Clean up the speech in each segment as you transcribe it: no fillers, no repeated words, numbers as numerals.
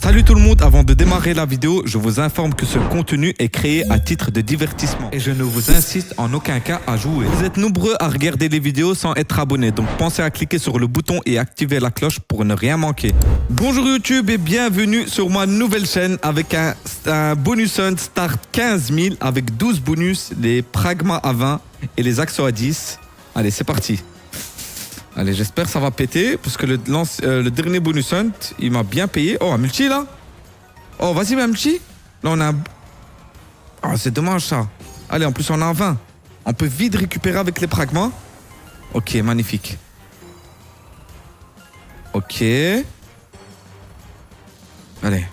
Salut tout le monde, avant de démarrer la vidéo, je vous informe que ce contenu est créé à titre de divertissement et je ne vous incite en aucun cas à jouer. Vous êtes nombreux à regarder les vidéos sans être abonnés, donc pensez à cliquer sur le bouton et activer la cloche pour ne rien manquer. Bonjour YouTube et bienvenue sur ma nouvelle chaîne avec un bonus hunt start 15 000 avec 12 bonus, les pragmas à 20 et les axos à 10. Allez, c'est parti. Allez, j'espère que ça va péter, parce que le dernier bonus hunt, il m'a bien payé. Oh, un multi, là. Oh, vas-y, un multi. Là, on a un... Oh, c'est dommage, ça. Allez, en plus, on a un 20. On peut vite récupérer avec les pragmas. Ok, magnifique. Ok. Allez.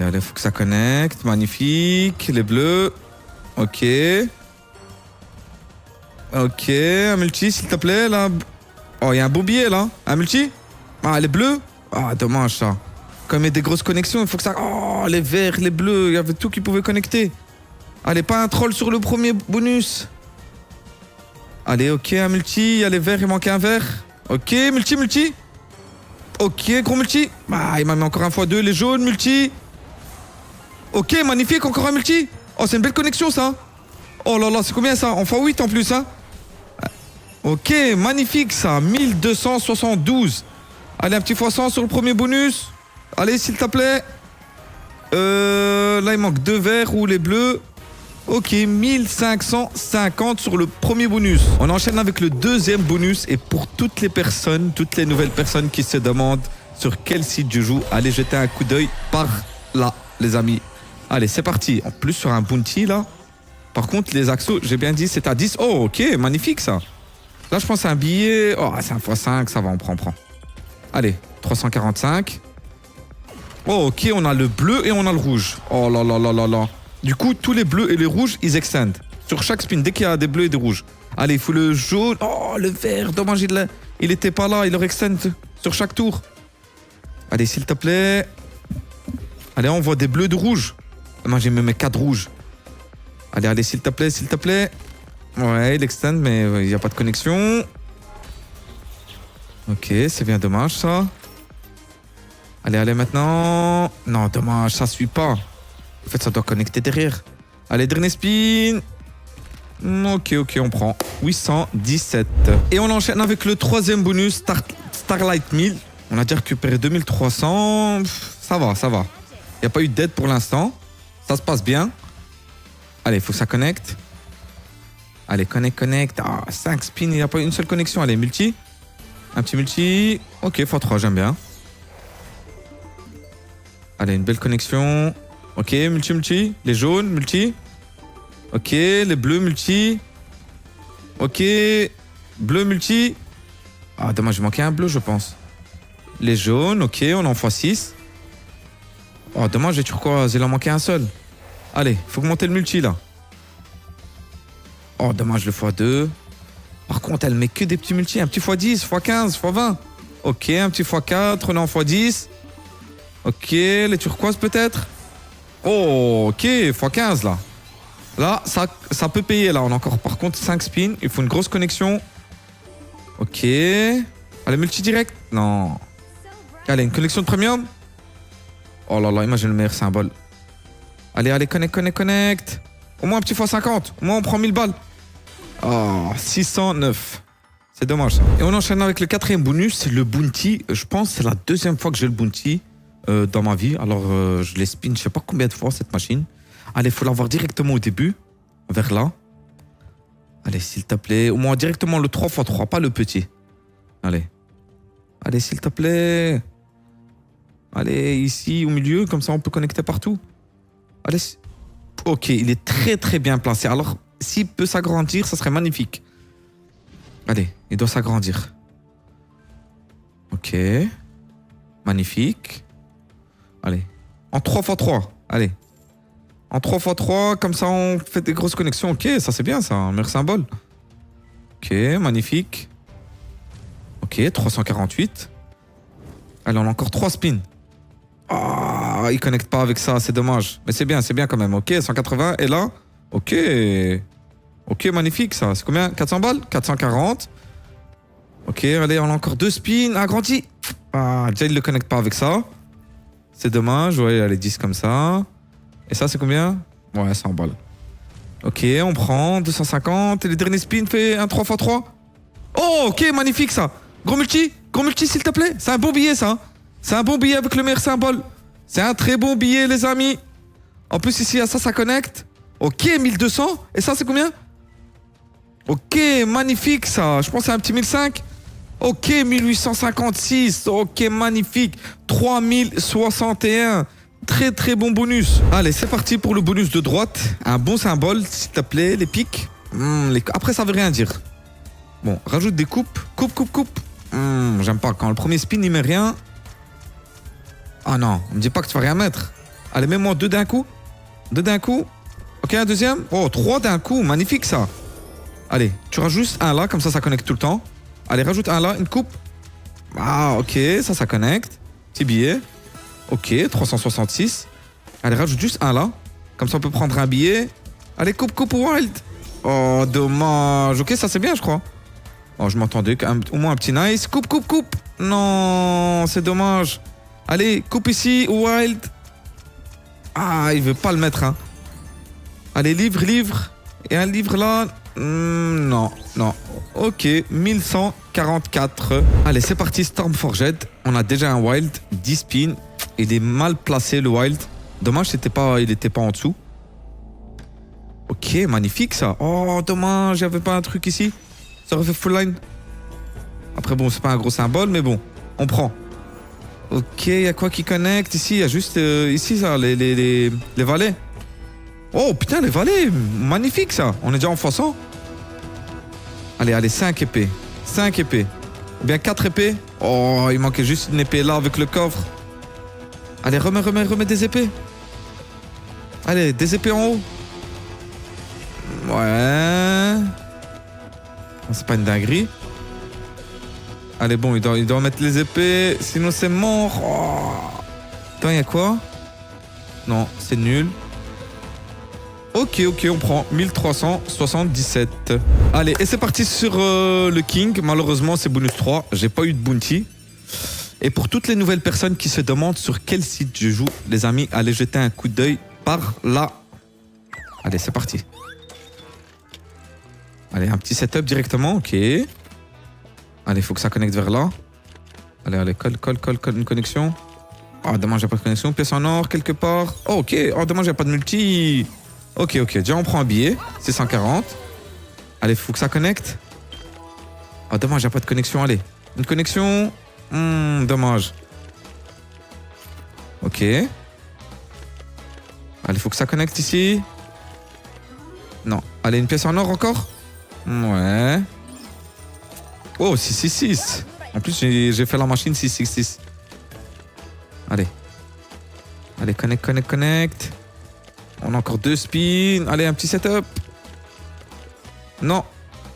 Allez, faut que ça connecte. Magnifique. Les bleus. Ok. Ok, un multi, s'il te plaît, là. Oh, il y a un beau billet, là. Un multi. Ah, les bleus. Ah, dommage, ça. Comme il y a des grosses connexions, il faut que ça... Oh, les verts, les bleus, il y avait tout qui pouvait connecter. Allez, pas un troll sur le premier bonus. Allez, ok, un multi. Il y a les verts, il manquait un vert. Ok, multi. Ok, gros multi. Ah, il m'a mis encore un x2, les jaunes, multi. Ok, magnifique, encore un multi. Oh, c'est une belle connexion, ça. Oh là là, c'est combien, ça? En x8, en plus, hein. Ok, magnifique ça, 1272. Allez, un petit x100 sur le premier bonus. Allez, s'il te plaît. Là, il manque 2 verts ou les bleus. Ok, 1550 sur le premier bonus. On enchaîne avec le deuxième bonus. Et pour toutes les personnes, toutes les nouvelles personnes qui se demandent sur quel site je joue, allez jeter un coup d'œil par là, les amis. Allez, c'est parti. En plus, sur un bounty, là. Par contre, les axos, j'ai bien dit, c'est à 10. Oh, ok, magnifique ça. Là, je pense à un billet. Oh, c'est un x5, ça va, on prend. Allez, 345. Oh, ok, on a le bleu et on a le rouge. Oh là là là là là. Du coup, tous les bleus et les rouges, ils extendent. Sur chaque spin, dès qu'il y a des bleus et des rouges. Allez, il faut le jaune. Oh, le vert, dommage, il était pas là, il leur extend sur chaque tour. Allez, s'il te plaît. Allez, on voit des bleus et des rouges. Moi, j'ai même mes 4 rouges. Allez, s'il te plaît. Ouais, il extend, mais il n'y a pas de connexion. Ok, c'est bien dommage, ça. Allez, maintenant. Non, dommage, ça suit pas. En fait, ça doit connecter derrière. Allez, dernier spin. Ok, on prend. 817. Et on enchaîne avec le troisième bonus, Starlight 1000. On a déjà récupéré 2300. Ça va. Il n'y a pas eu d'aide pour l'instant. Ça se passe bien. Allez, il faut que ça connecte. Allez, connecte. Ah, 5 spins, il n'y a pas une seule connexion. Allez, multi. Un petit multi. Ok, x3, j'aime bien. Allez, une belle connexion. Ok, multi. Les jaunes, multi. Ok, les bleus, multi. Ok, bleu, multi. Ah, dommage, il manquait un bleu, je pense. Les jaunes, ok, on est en x6. Oh, dommage, les turquoises, il en manquait un seul. Allez, il faut monter le multi, là. Oh, dommage, le x2. Par contre, elle met que des petits multis. Un petit x10, x15, x20. Ok, un petit x4, on est en x10. Ok, les turquoises peut-être. Oh, ok, x15 là. Là, ça peut payer là. On a encore par contre 5 spins. Il faut une grosse connexion. Ok. Allez, multi direct. Non. Allez, une connexion de premium. Oh là là, imagine le meilleur symbole. Allez, connecte. Au moins un petit x50. Au moins on prend 1000 balles. Oh, 609. C'est dommage ça. Et on enchaîne avec le quatrième bonus. C'est le bounty. Je pense que c'est la deuxième fois que j'ai le bounty dans ma vie. Alors je les spin je sais pas combien de fois cette machine. Allez, il faut l'avoir directement au début. Vers là. Allez, s'il te plaît. Au moins directement le 3x3, pas le petit. Allez, s'il te plaît. Allez, ici au milieu. Comme ça on peut connecter partout. Allez. Ok, il est très bien placé. Alors, s'il peut s'agrandir, ça serait magnifique. Allez, il doit s'agrandir. Ok. Magnifique. Allez. En 3x3. Allez. En 3x3, comme ça on fait des grosses connexions. Ok, ça c'est bien ça, un meilleur symbole. Ok, magnifique. Ok, 348. Allez, on a encore 3 spins. Ah, il connecte pas avec ça, c'est dommage. Mais c'est bien quand même. Ok, 180. Et là, ok, magnifique ça. C'est combien? 400 balles? 440. Ok, allez, on a encore 2 spins. Agrandi. Ah, déjà, il ne le connecte pas avec ça. C'est dommage. Ouais, allez, 10 comme ça. Et ça, c'est combien? Ouais, 100 balles. Ok, on prend 250. Et le dernier spin fait un 3x3. Oh, ok, magnifique ça. Gros multi, s'il te plaît. C'est un bon billet, ça. C'est un bon billet avec le meilleur symbole. C'est un très bon billet, les amis. En plus, ici, à ça, ça connecte. Ok, 1200. Et ça, c'est combien? Ok, magnifique ça. Je pense que c'est un petit 1005. Ok, 1856. Ok, magnifique. 3061. Très très bon bonus. Allez, c'est parti pour le bonus de droite. Un bon symbole, s'il te plaît. Les pics. Après, ça veut rien dire. Bon, rajoute des coupes. Coupe. J'aime pas. Quand le premier spin, il met rien. Ah non, me dis pas que tu vas rien mettre. Allez, mets-moi 2 d'un coup. 2 d'un coup. Ok, un deuxième. Oh, 3 d'un coup. Magnifique ça. Allez, tu rajoutes juste un là, comme ça connecte tout le temps. Allez, rajoute un là, une coupe. Ah, ok, ça connecte. Petit billet. Ok, 366. Allez, rajoute juste un là. Comme ça, on peut prendre un billet. Allez, coupe wild. Oh, dommage. Ok, ça c'est bien, je crois. Oh, je m'entendais au moins un petit nice. Coupe. Non, c'est dommage. Allez, coupe ici, wild. Ah, il veut pas le mettre, hein. Allez, livre. Et un livre là. Non. Ok, 1144. Allez, c'est parti, Stormforged. On a déjà un wild, 10 spins. Il est mal placé, le wild. Dommage, il était pas en dessous. Ok, magnifique ça. Oh, dommage, il n'y avait pas un truc ici. Ça aurait fait full line. Après, bon, c'est pas un gros symbole, mais bon, on prend. Ok, il y a quoi qui connecte ici? Il y a juste ici, ça, les valets. Oh, putain, les valets. Magnifique ça. On est déjà en x100. Allez, 5 épées. 5 épées. Ou bien 4 épées. Oh, il manquait juste une épée là avec le coffre. Allez, remets des épées. Allez, des épées en haut. Ouais. C'est pas une dinguerie. Allez, bon, il doit mettre les épées. Sinon, c'est mort. Oh. Attends, il y a quoi? Non, c'est nul. Ok, on prend 1377. Allez, et c'est parti sur le King. Malheureusement, c'est bonus 3. J'ai pas eu de bounty. Et pour toutes les nouvelles personnes qui se demandent sur quel site je joue, les amis, allez jeter un coup d'œil par là. Allez, c'est parti. Allez, un petit setup directement, ok. Allez, il faut que ça connecte vers là. Allez, colle, une connexion. Oh, dommage, j'ai pas de connexion. Pièce en or, quelque part. Oh, ok, oh, dommage, j'ai pas de multi. Ok, déjà, on prend un billet. C'est 140. Allez, il faut que ça connecte. Oh, dommage, j'ai pas de connexion. Allez, une connexion. Dommage. Ok. Allez, il faut que ça connecte ici. Non. Allez, une pièce en or encore. Ouais. Oh, 666. En plus, j'ai fait la machine 666. Allez, connecte. On a encore 2 spins. Allez, un petit setup. Non.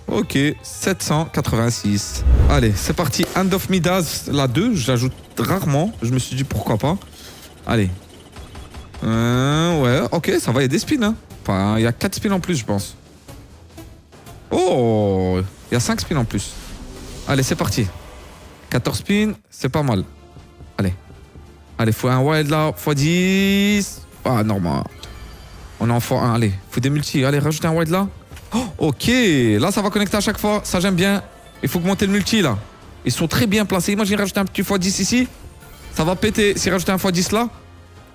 Ok, 786. Allez, c'est parti. Hand of Midas, la 2. J'ajoute rarement. Je me suis dit pourquoi pas. Allez. Ouais, ok, ça va, il y a des spins. Hein. Enfin, il y a 4 spins en plus, je pense. Oh, il y a 5 spins en plus. Allez, c'est parti. 14 spins, c'est pas mal. Allez, faut un wild là, x10. Ah, normal. On est en x1, allez, faut des multis. Allez, rajoute un wild là. Oh, ok, là, ça va connecter à chaque fois. Ça, j'aime bien. Il faut augmenter le multi là. Ils sont très bien placés. Imagine rajouter un petit x10 ici. Ça va péter. Si rajouter un x10 là.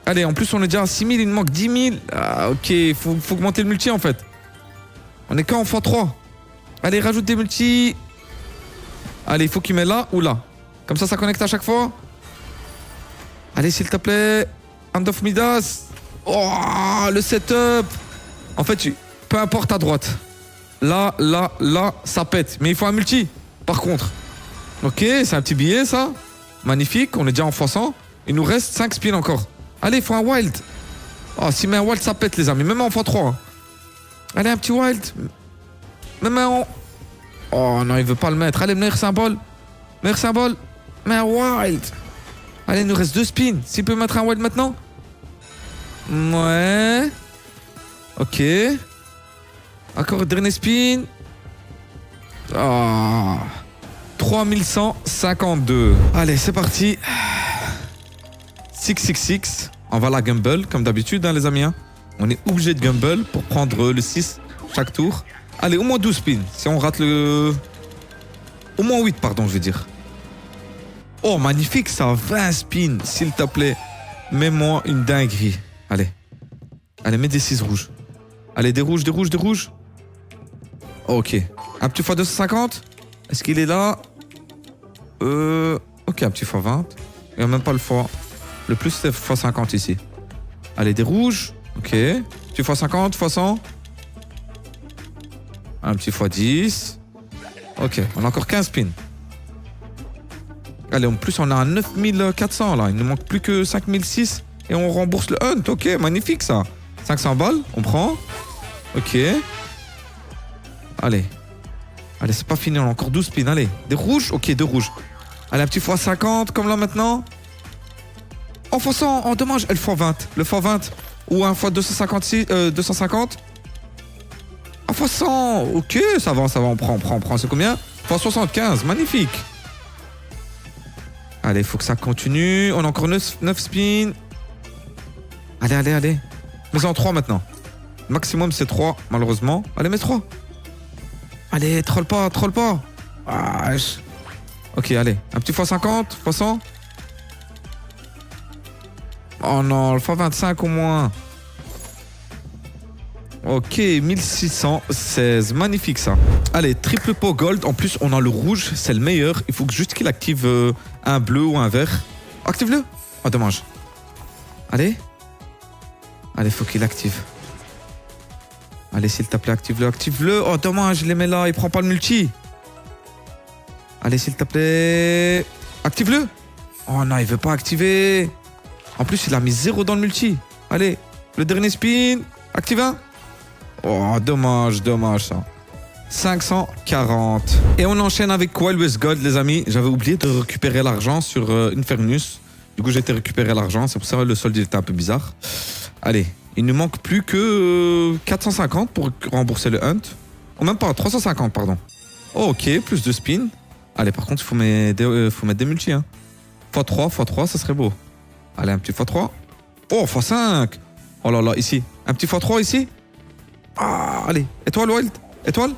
Allez, en plus, on est déjà à 6000. Il nous manque 10 000. Ah, ok, faut augmenter le multi en fait. On est qu'en x3. Allez, rajoute des multis. Allez, il faut qu'il mette là ou là. Comme ça connecte à chaque fois. Allez, s'il te plaît. Hand of Midas. Oh, le setup. En fait, peu importe à droite. Là, ça pète. Mais il faut un multi, par contre. Ok, c'est un petit billet, ça. Magnifique, on est déjà en x100. Il nous reste 5 spins encore. Allez, il faut un wild. Oh, si met un wild, ça pète, les amis. Même en x3. Hein. Allez, un petit wild. Même en... Oh non, il veut pas le mettre. Allez, meilleur symbole. Meilleur symbole. Mais un wild. Allez, il nous reste 2 spins. S'il peut mettre un wild maintenant. Ouais. Ok. Encore dernier spin. Oh. 3152. Allez, c'est parti. 666. On va la gamble, comme d'habitude, hein, les amis. Hein. On est obligé de gamble pour prendre le 6 chaque tour. Allez, au moins 12 spins. Si on rate le... Au moins 8, pardon, je veux dire. Oh, magnifique, ça. 20 spins, s'il te plaît. Mets-moi une dinguerie. Allez. Allez, mets des 6 rouges. Allez, des rouges, des rouges, des rouges. Ok. Un petit fois 250. Est-ce qu'il est là? Ok, un petit fois 20. Il n'y a même pas le fois. Le plus, c'est fois 50 ici. Allez, des rouges. Ok. Petit fois 50, fois 100. Un petit fois 10. Ok, on a encore 15 spins. Allez, en plus, on a 9400 là. Il ne manque plus que 5006 et on rembourse le hunt. Ok, magnifique ça. 500 balles, on prend. Ok. Allez. Allez, c'est pas fini, on a encore 12 spins. Allez, des rouges. Ok, deux rouges. Allez, un petit fois 50 comme là maintenant. Oh, fois 100. Oh, dommage. Le fois 20. Le fois 20. Ou un fois 256, 250. Ah, fois 100. Ok, ça va, on prend. C'est combien? Fois 75. Magnifique. Allez, il faut que ça continue. On a encore 9 spins. Allez. Mais en 3 maintenant. Le maximum, c'est 3, malheureusement. Allez, mets 3. Allez, troll pas. Ah, ok, allez. Un petit fois 50, fois 100. Oh non, le fois 25 au moins. Ok, 1616. Magnifique ça. Allez, triple pot gold. En plus, on a le rouge. C'est le meilleur. Il faut juste qu'il active un bleu ou un vert. Active-le. Oh, dommage. Allez. Allez, faut qu'il active. Allez, s'il te plaît, active-le. Oh, dommage, je les mets là. Il prend pas le multi. Allez, s'il te plaît. Active-le. Oh non, il veut pas activer. En plus, il a mis 0 dans le multi. Allez, le dernier spin. Active un. Oh, dommage ça. 540. Et on enchaîne avec Wild West Gold, les amis. J'avais oublié de récupérer l'argent sur Infernus. Du coup, j'ai été récupérer l'argent. C'est pour ça que le solde était un peu bizarre. Allez, il ne manque plus que 450 pour rembourser le hunt. Ou même pas, 350, pardon. Oh, ok, plus de spin. Allez, par contre, il faut mettre des multis. Hein. x3, ça serait beau. Allez, un petit x3. Oh, x5. Oh là là, ici. Un petit x3 ici. Ah, allez, étoile, Wild. Étoile.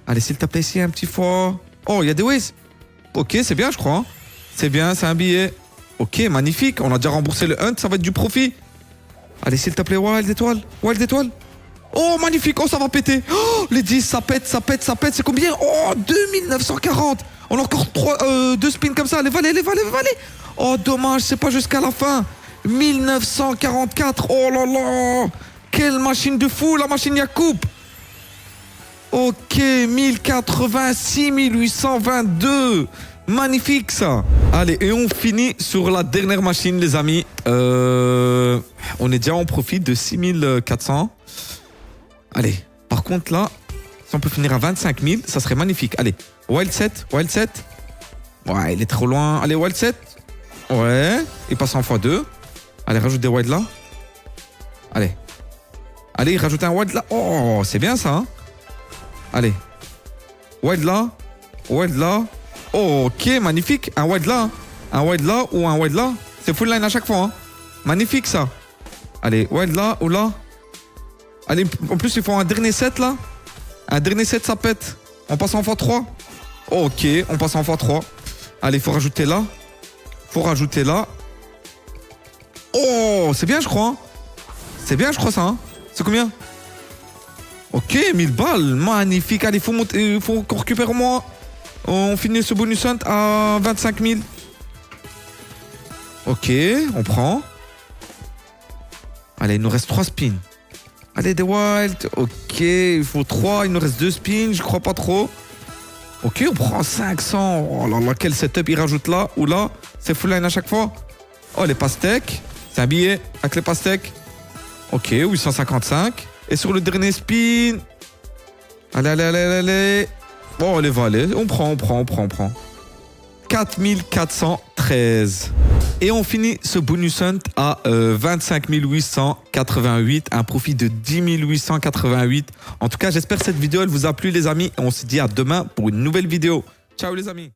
Allez, s'il te plaît, ici, un petit fois. Oh, il y a des ways. Ok, c'est bien, je crois. Hein. C'est bien, c'est un billet. Ok, magnifique. On a déjà remboursé le hunt, ça va être du profit. Allez, s'il te plaît, Wild étoile. Wild étoile. Oh, magnifique. Oh, ça va péter. Oh, les 10, ça pète. C'est combien? Oh, 2940. On a encore 2 spins comme ça. Les valets. Oh, dommage, c'est pas jusqu'à la fin. 1944. Oh là là. Quelle machine de fou, la machine Yacoub. Ok, 1080, 6822. Magnifique ça. Allez, et on finit sur la dernière machine, les amis. On est déjà en profit de 6400. Allez, par contre là, si on peut finir à 25 000, ça serait magnifique. Allez, Wild 7. Ouais, il est trop loin. Allez, Wild 7. Ouais, il passe en x2. Allez, rajoute des Wild là. Allez, il rajoute un Wild là. Oh, c'est bien ça. Hein. Allez. Wild là. Oh, ok, magnifique. Un Wild là. Un Wild là ou un Wild là. C'est full line à chaque fois. Hein. Magnifique ça. Allez, Wild là ou là. Allez, en plus, il faut un dernier set là. Un dernier set, ça pète. On passe en x3. Oh, ok, on passe en x3. Allez, il faut rajouter là. Oh, c'est bien, je crois. Hein. C'est bien, je crois, ça. Hein. C'est combien? Ok, 1000 balles. Magnifique. Allez, il faut qu'on récupère au moins. On finit ce bonus hunt à 25 000. Ok, on prend. Allez, il nous reste 3 spins. Allez, des wild. Ok, il faut 3. Il nous reste 2 spins. Je crois pas trop. Ok, on prend 500. Oh là là, quel setup il rajoute là ou là. C'est full line à chaque fois. Oh, les pastèques. C'est un billet avec les pastèques. Ok, 855. Et sur le dernier spin. Allez. Bon, les valets. On prend. 4413. Et on finit ce bonus hunt à 25 888. Un profit de 10 888. En tout cas, j'espère que cette vidéo elle vous a plu, les amis. On se dit à demain pour une nouvelle vidéo. Ciao les amis.